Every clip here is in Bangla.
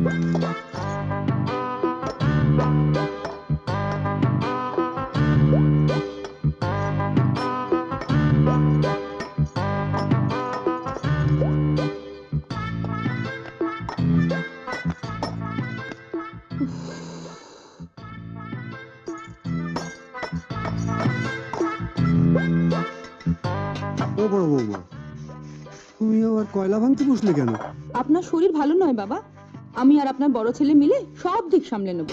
ও বড় বৌমা, তুমি আবার কয়লা ভাঙতে বসলে কেন? আপনার শরীর ভালো নয় বাবা, আমি আর আপনার বড় ছেলে মিলে সব দিক সামলে নেব।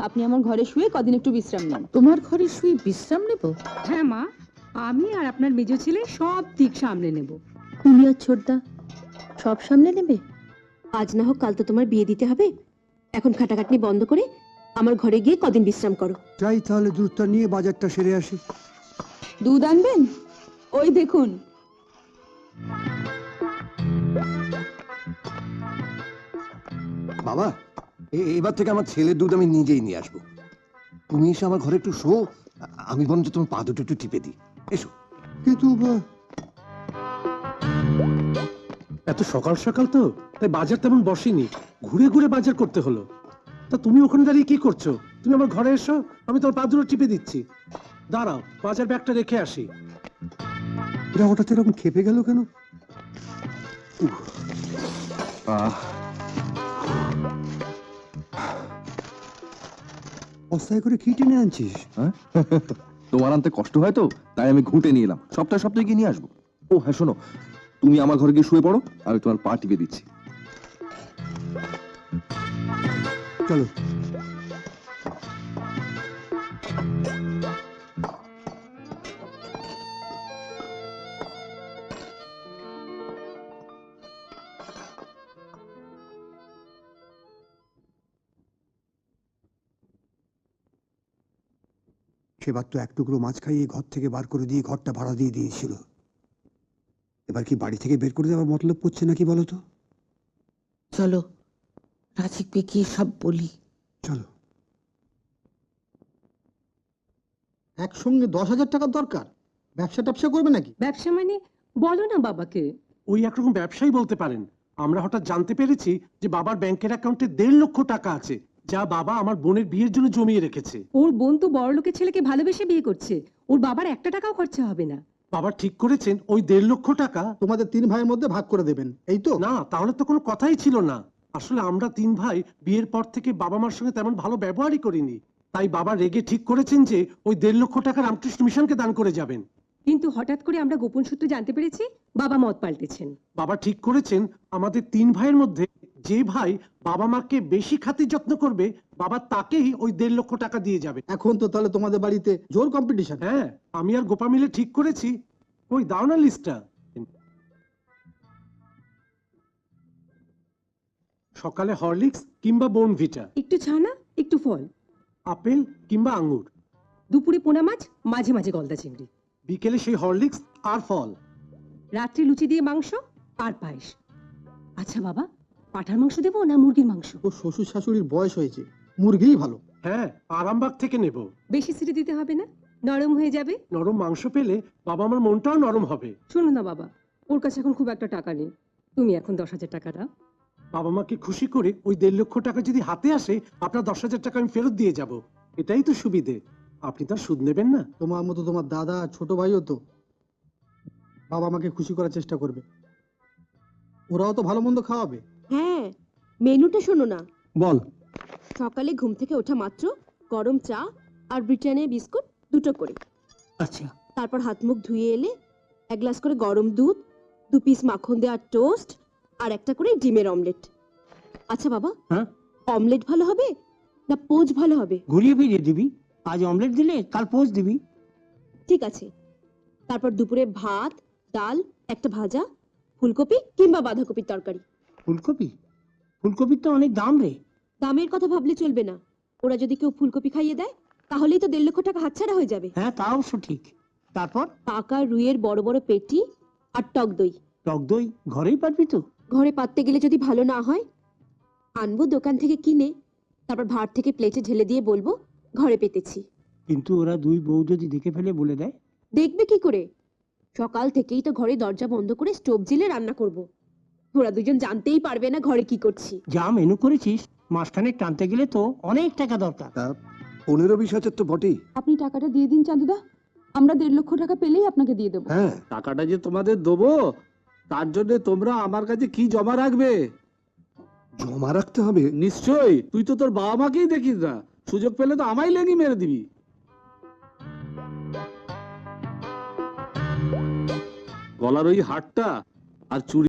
আপনি আমার ঘরে শুয়ে কদিন একটু বিশ্রাম নিন। তোমার ঘরে শুয়ে বিশ্রাম নেব? হ্যাঁ মা, আমি আর আপনার মেজ ছেলে সব দিক সামলে নেব। তুমি আর ছোটদা সব সামলে নেবে? আজ না হোক কাল তো তোমার বিয়ে দিতে হবে, এখন খাটাখাটনি বন্ধ করে আমার ঘরে গিয়ে কদিন বিশ্রাম করো। যাই তাহলে দুধটা নিয়ে বাজারটা সেরে আসি। দুধ আনবেন? ওই দেখুন। বাবা, এবার থেকে আমার ছেলের দুধ আমি নিজেই নিয়ে আসবো। তুমি এসে আমার ঘরে একটু শো, আমি বরঞ্চ তোমার পা দুটো একটু টিপে দিই। এসো। কিন্তু এত সকাল সকাল তো, তাই বাজার তেমন বসেনি, ঘুরে ঘুরে বাজার করতে হলো। তা তুমি ওখানে দাঁড়িয়ে কি করছো? তুমি আমার ঘরে এসো, আমি তোমার পা দুটো টিপে দিচ্ছি। দাঁড়াও, বাজার ব্যাগটা রেখে আসি। এরা হঠাৎ এরকম খেপে গেল কেন? বস্তায় করে কি টেনে আনছিস? তোমার আনতে কষ্ট হয় তো, তাই আমি ঘুঁটে নিয়ে এলাম। সপ্তাহে সপ্তাহে গিয়ে নিয়ে আসবো। ও হ্যাঁ, শোনো, তুমি আমার ঘরে গিয়ে শুয়ে পড়ো, আমি তোমার পা টিপে দিচ্ছি। চলো। সেবার তো এক টুকরো মাছ খাইয়ে ঘর থেকে বার করে দিয়ে ঘরটা ভাড়া দিয়ে দিয়েছিল। এবার কি বাড়ি থেকে বের করে দেওয়ার মতলব করছে নাকি বলো তো? চলো রাজীবকে গিয়ে সব বলি। চলো। একসঙ্গে 10,000 টাকার দরকার? ব্যবসা ট্যাবসা করবে নাকি? ব্যবসা মানে বলো না বাবাকে। ওই একরকম ব্যবসায়ী বলতে পারেন। আমরা হঠাৎ জানতে পেরেছি যে বাবার ব্যাংকের অ্যাকাউন্টে 1.5 লক্ষ টাকা আছে, যা বাবা আমার বোনের বিয়ের জন্য জমিয়ে রেখেছে। ওর বোন তো বড় লোকের ছেলেকে ভালোবেসে বিয়ে করছে, ওর বাবার 1 টাকাও খরচা হবে না। বাবা ঠিক করেছেন ওই 1.5 লক্ষ টাকা তোমাদের 3 ভাইয়ের মধ্যে ভাগ করে দেবেন, এই তো? না, তাহলে তো কোনো কথাই ছিল না। আসলে আমরা 3 ভাই বিয়ের পর থেকে বাবা মার সঙ্গে তেমন ভালো ব্যবহারই করিনি, তাই বাবা রেগে ঠিক করেছেন যে ওই 1.5 লক্ষ টাকা রামকৃষ্ণ মিশনকে দান করে যাবেন। কিন্তু হঠাৎ করে আমরা গোপন সূত্রে জানতে পেরেছি বাবা মত পাল্টেছেন। বাবা ঠিক করেছেন আমাদের 3 ভাইয়ের মধ্যে যে ভাই বাবা মাকে বেশি খাতির যত্ন করবে, বাবা তাকেই ওই 1.5 লক্ষ টাকা দিয়ে যাবে। এখন তো তাহলে তোমাদের বাড়িতে জোর কম্পিটিশন। হ্যাঁ, আমি আর গোপা মিলে ঠিক করেছি। ওই দাও না লিস্টটা। সকালে হরলিক্স কিংবা বোর্নভিটা, একটু ছানা একটু ফল, আপেল কিংবা আঙ্গুর, দুপুরে পোনা মাছ, মাঝে মাঝে গলদা চিংড়ি, বিকেলে সেই হরলিক্স আর ফল, রাত্রে লুচি দিয়ে মাংস আর পায়েস। আচ্ছা বাবা, পাঁঠার মাংস দেবো না মুরগির মাংস? ও শ্বশুর শাশুড়ির বয়স হয়েছে, মুরগিই ভালো। হ্যাঁ, আরামবাগ থেকে নেব। বেশি সিটি দিতে হবে না, নরম হয়ে যাবে। নরম মাংস পেলে বাবা আমার মনটাও নরম হবে। শোনো না বাবা, ওর কাছে এখন খুব একটা টাকা নেই, তুমি এখন 10,000 টাকা দাও। বাবা মাকে খুশি করে ওই 1.5 লক্ষ টাকা যদি হাতে আসে, আপনার 10,000 টাকা আমি ফেরত দিয়ে যাব। এটাই তো সুবিধে, আপনি তার সুদ নেবেন না। তোমার মতো তোমার দাদা ছোট ভাইও তো বাবা মাকে খুশি করার চেষ্টা করবে, ওরাও তো ভালো মন্দ খাওয়াবে। হ্যাঁ, মেনুটা শোনো না। বল। সকালে ঘুম থেকে ওঠা মাত্র গরম চা আর ব্রিটানিয়া বিস্কুট 2টো করে। আচ্ছা। তারপর হাত মুখ ধুয়ে এলে 1 গ্লাস করে গরম দুধ, 2 পিস মাখন দেওয়া টোস্ট আর একটা করে ডিমের অমলেট। আচ্ছা বাবা, হ্যাঁ, অমলেট ভালো হবে না পোচ ভালো হবে? ঘুরিয়ে ফিরিয়ে দিবি। আজ অমলেট দিলে কাল পোচ দিবি। ঠিক আছে। তারপর দুপুরে ভাত, ডাল, একটা ভাজা, ফুলকপি কিংবা বাঁধাকপির তরকারি। ফুলকপি? ফুলকপির তো অনেক দাম রে। দামের কথা ভাবলে চলবে না, ওরা যদি কেউ ফুলকপি খাইয়ে দেয় তাহলেই তো 1.5 লক্ষ টাকা হাতছাড়া হয়ে যাবে। হ্যাঁ, তা অবশ্য ঠিক। তারপর পাকা রুইয়ের বড় বড় পেটি আর টক দই। টক দই ঘরেই পারবি তো? ঘরে পাততে গেলে যদি ভালো না হয়, আনবো দোকান থেকে কিনে, তারপর ভাত থেকে প্লেটে ঢেলে দিয়ে বলবো ঘরে পেতেছি। কিন্তু ওরা 2 বউ যদি দেখে ফেলে বলে দেয়? দেখবে কি করে? সকাল থেকেই তো ঘরে দরজা বন্ধ করে স্টোভ জ্বেলে রান্না করব, ওরা দুজন জানতেই পারবে না ঘরে কি করছি। যা মেনু করেছিস মাসখানেক টানতে গেলে তো অনেক টাকা দরকার। তা 15-20 হাজার তো বটেই। আপনি টাকাটা দিয়ে দিন চাঁদুদা, আমরা 1.5 লক্ষ টাকা পেলেই আপনাকে দিয়ে দেবো। হ্যাঁ, টাকাটা যে তোমাদের দেবো তার জন্য তোমরা আমার কাছে কি জমা রাখবে? জমা রাখতে হবে। নিশ্চয়ই, তুই তো তোর বাবা মাকেই দেখিস না, সুযোগ পেলে তো আমায় লেগে মেরে দিবি। গলার ওই হারটা আর চুড়ি